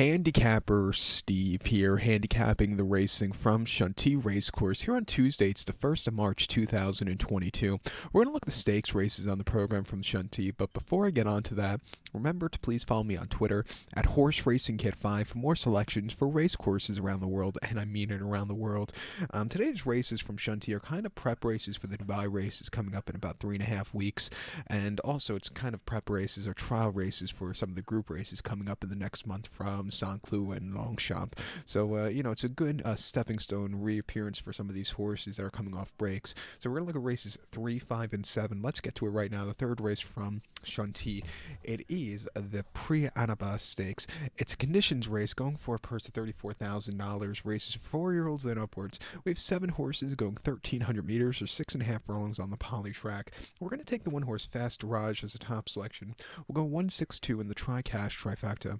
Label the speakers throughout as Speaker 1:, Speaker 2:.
Speaker 1: Handicapper Steve here, handicapping the racing from Chantilly Racecourse here on Tuesday. It's the 1st of March 2022. We're going to look at the stakes races on the program from Chantilly, but before I get on to that, remember to please follow me on Twitter at HorseRacingKit5 for more selections for race courses around the world, and I mean it, around the world. Today's races from Chantilly are kind of prep races for the Dubai races coming up in about 3.5 weeks, and also it's kind of prep races or trial races for some of the group races coming up in the next month from Saint-Cloud and Longchamp. So, it's a good stepping stone reappearance for some of these horses that are coming off breaks. So we're going to look at races 3, 5, and 7. Let's get to it right now. The third race from Chantilly. It is the ANABAA Stakes. It's a conditions race going for a purse of $34,000. Races for 4-year-olds and upwards. We have 7 horses going 1,300 meters or 6.5 furlongs on the poly track. We're going to take the 1-horse Fast Raj as a top selection. We'll go 162 in the tri-cash trifecta.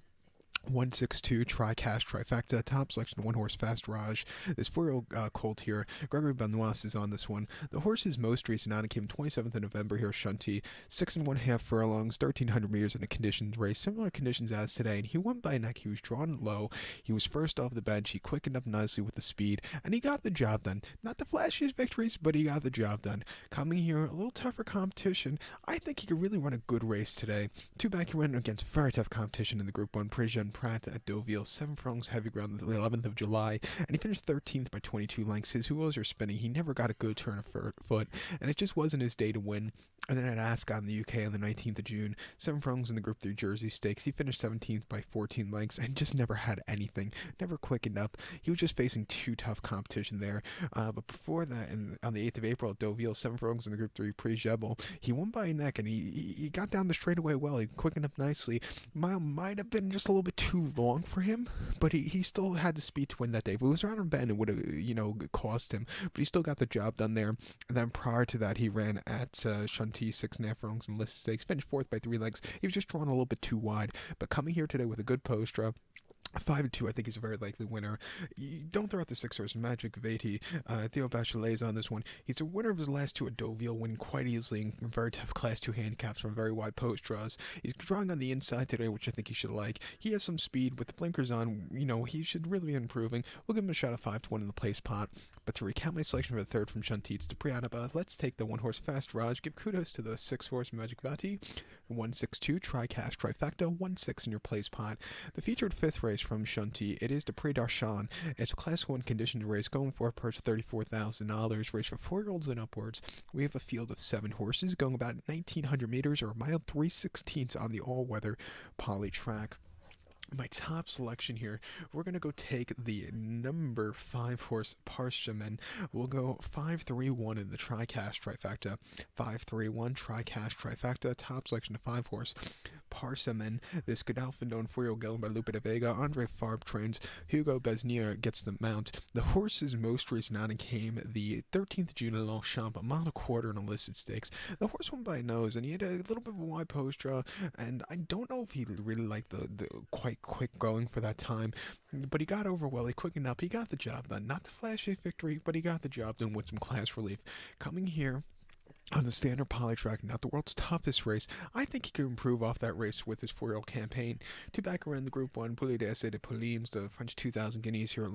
Speaker 1: 162 tri-cash trifecta, top selection, 1-horse Fast Raj. This 4-year-old colt here, Gregory Benoist, is on this one. The horse's most recent outing came 27th of November here at Chantilly, 6.5 furlongs, 1,300 meters in a conditions race, similar conditions as today, and he won by a neck. He was drawn low, he was first off the bench, he quickened up nicely with the speed, and he got the job done. Not the flashiest victories, but he got the job done. Coming here, a little tougher competition. I think he could really run a good race today. Two back, he went against very tough competition in the Group 1, PRIX Pratt at Deauville, 7 furlongs heavy ground the 11th of July, and he finished 13th by 22 lengths. His wheels are spinning. He never got a good turn of foot, and it just wasn't his day to win. And then at Ascot in the UK on the 19th of June, 7 furlongs in the Group 3 Jersey Stakes. He finished 17th by 14 lengths and just never had anything, never quickened up. He was just facing too tough competition there. But before that, on the 8th of April at Deauville, 7 furlongs in the Group 3 PRIX DarshaaN, he won by a neck, and he got down the straightaway well. He quickened up nicely. Mile might have been just a little bit too long for him, but he still had the speed to win that day. If it was around bend, it would have cost him, but he still got the job done there. And then prior to that, he ran at Chantilly, 6.5 furlongs in list stakes, finished 4th by 3 lengths. He was just drawn a little bit too wide, but coming here today with a good post draw, 5-2, I think he's a very likely winner. You don't throw out the 6-horse Magic Vati. Theo Bachelet's on this one. He's a winner of his last 2 at Deauville, winning quite easily in very tough Class 2 handicaps from very wide post draws. He's drawing on the inside today, which I think he should like. He has some speed with the blinkers on. He should really be improving. We'll give him a shot of 5-1 in the place pot. But to recount my selection for the third from Chantilly, it's the ANABAA. Let's take the 1-horse Fast Raj. Give kudos to the 6-horse Magic Vati. 162 tri-cash trifecta. 1-6 in your place pot. The featured 5th race from Chantilly, it is the PRIX DARSHAAN. It's a Class 1 conditions race going for a purse of $34,000. Race for 4-year-olds and upwards. We have a field of 7 horses going about 1,900 meters or a mile 3/16 on the all-weather poly track. My top selection here, we're going to go take the number 5-horse Parchemin. We'll go 5-3-1 in the tri-cash trifecta. 5-3-1 tri-cash trifecta. Top selection of 5-horse Parchemin. This Godolphin 4-year-old gelding by Lupe de Vega. Andre Farb trains. Hugo Besnier gets the mount. The horse's most recent outing came the 13th of June at Longchamp, a mile and a quarter in illicit stakes. The horse won by a nose, and he had a little bit of a wide post draw, and I don't know if he really liked the quite quick going for that time, but he got over well. He quickened up. He got the job done. Not the flashy victory, but he got the job done with some class relief. Coming here on the standard poly track, not the world's toughest race, I think he could improve off that race with his 4-year-old campaign. Two back around the Group 1, Poulet d'Essai de Paulines, the French 2,000 guineas here at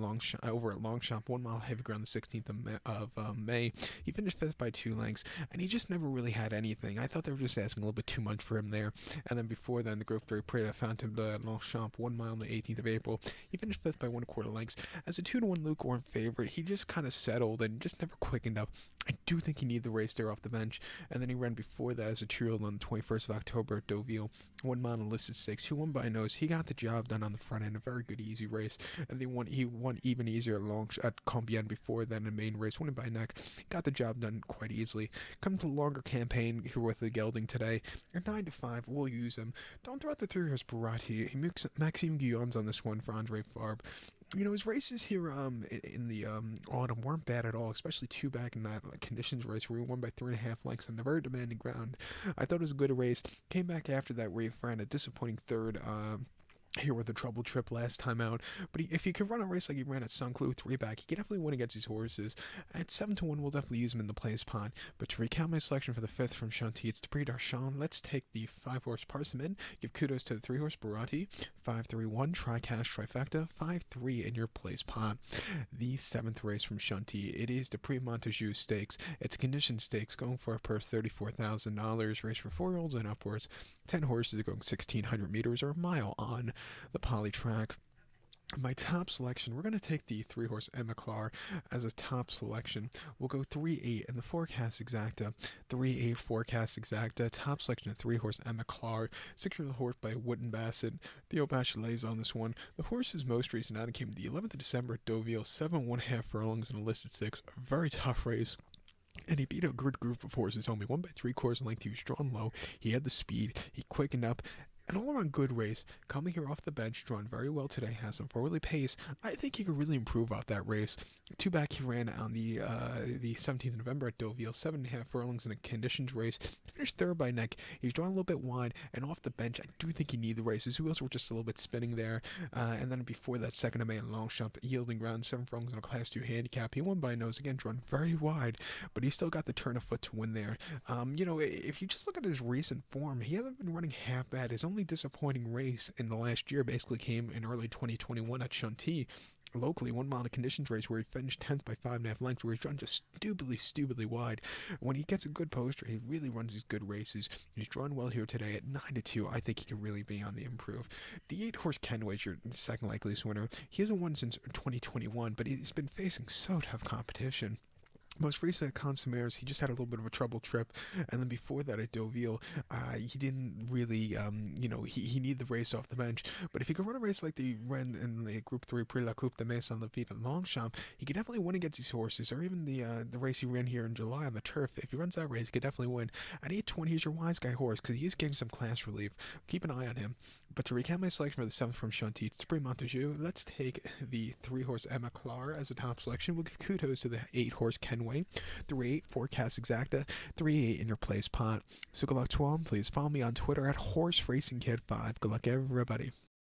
Speaker 1: over at Longchamp, 1 mile heavy ground the 16th of May. He finished 5th by 2 lengths, and he just never really had anything. I thought they were just asking a little bit too much for him there. And then before then, the Group 3, Prix de Fontainebleau at Longchamp, 1 mile on the 18th of April. He finished 5th by 1/4 lengths. As a 2-1 lukewarm favorite, he just kind of settled and just never quickened up. I do think he needed the race there off the bench. And then he ran before that as a 2-year-old on the 21st of October at Deauville, 1 mile in listed stakes. He won by a nose. He got the job done on the front end, a very good easy race. And he won even easier at Compiègne before then in the main race, winning by a neck. Got the job done quite easily. Come to the longer campaign here with the gelding today. At 9-5, we'll use him. Don't throw out the 3-horse Barati. Maxime Guillon's on this one for Andre Farb. His races here in the autumn weren't bad at all, especially 2 back in that conditions race where he won by 3.5 lengths on the very demanding ground. I thought it was a good race. Came back after that where he ran a disappointing third here with a trouble trip last time out. But if he could run a race like he ran at Sunclue 3-back, he could definitely win against these horses. At 7-1, we'll definitely use him in the place pot. But to recount my selection for the 5th from Chantilly, it's the PRIX Darshaahan. Let's take the 5-horse Parsimon. Give kudos to the 3-horse Barati. 5-3-1, Tri-Cash Trifecta. 5-3 in your place pot. The 7th race from Chantilly, it is the Prix MONTJEU Stakes. It's a condition stakes going for a purse $34,000. Race for 4-year-olds and upwards. 10 horses are going 1,600 meters or a mile on the poly track. My top selection, we're going to take the 3-horse Emma as a top selection. We'll go 3-8 in the forecast exacta. 3-8 forecast exacta. Top selection of 3-horse Emma 6-year-old horse by Wooden Bassett. Theo Bachelet's on this one. The horse's most recent outing came the 11th of December at Deauville. 7.5 furlongs and a listed 6. A very tough race. And he beat a good group of horses home. He won by 3/4 length. He was drawn low. He had the speed. He quickened up. An all-around good race, coming here off the bench, drawn very well today, has some forwardly pace. I think he could really improve out that race. 2-back he ran on the 17th of November at Deauville, 7.5 furlongs in a conditions race. He finished third by neck. He's drawn a little bit wide, and off the bench, I do think he needed the race. His wheels were just a little bit spinning there. And then before that, 2nd of May in Longchamp, yielding ground, 7 furlongs in a Class 2 handicap. He won by a nose, again, drawn very wide, but he still got the turn of foot to win there. If you just look at his recent form, he hasn't been running half bad. His only disappointing race in the last year basically came in early 2021 at Chantilly. Locally, 1 mile in a conditions race where he finished 10th by 5.5 lengths, where he's drawn just stupidly wide. When he gets a good poster, he really runs these good races. He's drawn well here today at 9-2. I think he could really be on the improve. The 8-horse Kenway's your second likeliest winner. He hasn't won since 2021, but he's been facing so tough competition. Most recent at Consumers, he just had a little bit of a trouble trip, and then before that at Deauville, he didn't really, he needed the race off the bench. But if he could run a race like the ran in the Group 3 Prix La Coupe de Metz on the Vite at Longchamp, he could definitely win against these horses, or even the race he ran here in July on the turf. If he runs that race, he could definitely win. At 8-20, he's your wise guy horse, because he is getting some class relief. Keep an eye on him. But to recap my selection for the 7th from Chantilly, it's Prix MONTJEU. Let's take the 3-horse Emma as a top selection. We'll give kudos to the 8-horse Kenway. 3-8 forecast exacta. 3-8 in your place pot. So good luck to all. Please follow me on Twitter at HorseRacingKid5. Good luck, everybody.